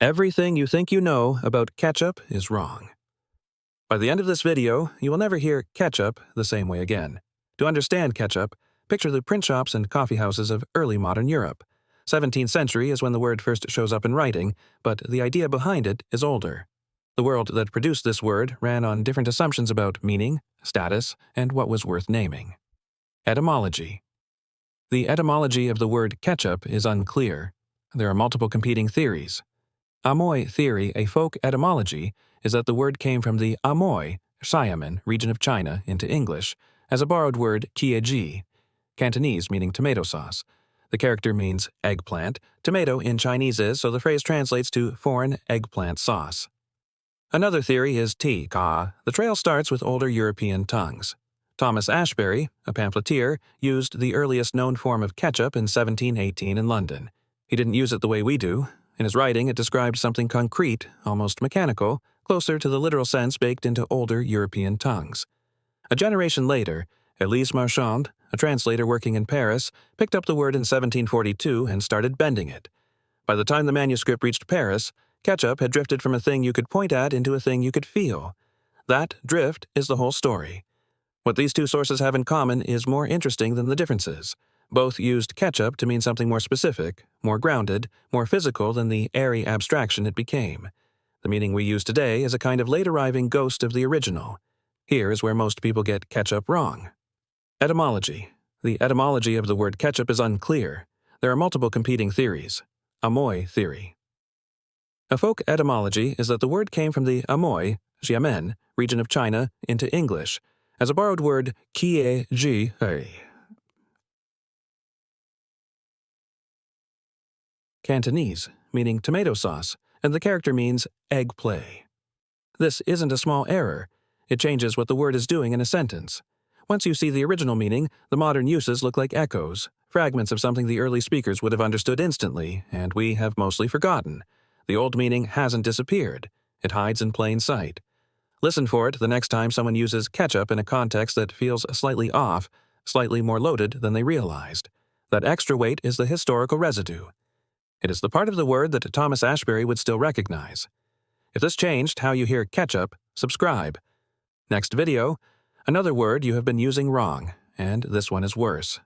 Everything you think you know about ketchup is wrong. By the end of this video, you will never hear ketchup the same way again. To understand ketchup, picture the print shops and coffee houses of early modern Europe. 17th century is when the word first shows up in writing, but the idea behind it is older. The world that produced this word ran on different assumptions about meaning, status, and what was worth naming. Etymology. The etymology of the word ketchup is unclear. There are multiple competing theories. Amoy theory, a folk etymology, is that the word came from the Amoy, Xiamen region of China into English as a borrowed word qieji, Cantonese meaning tomato sauce. The character means eggplant. Tomato in Chinese is, so the phrase translates to foreign eggplant sauce. Another theory is ka. The trail starts with older European tongues. Thomas Ashbery, a pamphleteer, used the earliest known form of ketchup in 1718 in London. He didn't use it the way we do. In his writing, it described something concrete, almost mechanical, closer to the literal sense baked into older European tongues. A generation later, Elise Marchand, a translator working in Paris, picked up the word in 1742 and started bending it. By the time the manuscript reached Paris, ketchup had drifted from a thing you could point at into a thing you could feel. That drift is the whole story. What these two sources have in common is more interesting than the differences. Both used ketchup to mean something more specific, more grounded, more physical than the airy abstraction it became. The meaning we use today is a kind of late-arriving ghost of the original. Here is where most people get ketchup wrong. Etymology. The etymology of the word ketchup is unclear. There are multiple competing theories. Amoy theory. A folk etymology is that the word came from the Amoy, Xiamen region of China into English as a borrowed word qieji. Cantonese, meaning tomato sauce, and the character means eggpla. This isn't a small error. It changes what the word is doing in a sentence. Once you see the original meaning, the modern uses look like echoes, fragments of something the early speakers would have understood instantly, and we have mostly forgotten. The old meaning hasn't disappeared. It hides in plain sight. Listen for it the next time someone uses ketchup in a context that feels slightly off, slightly more loaded than they realized. That extra weight is the historical residue. It is the part of the word that Thomas Ashbery would still recognize. If this changed how you hear ketchup, subscribe. Next video, another word you have been using wrong, and this one is worse.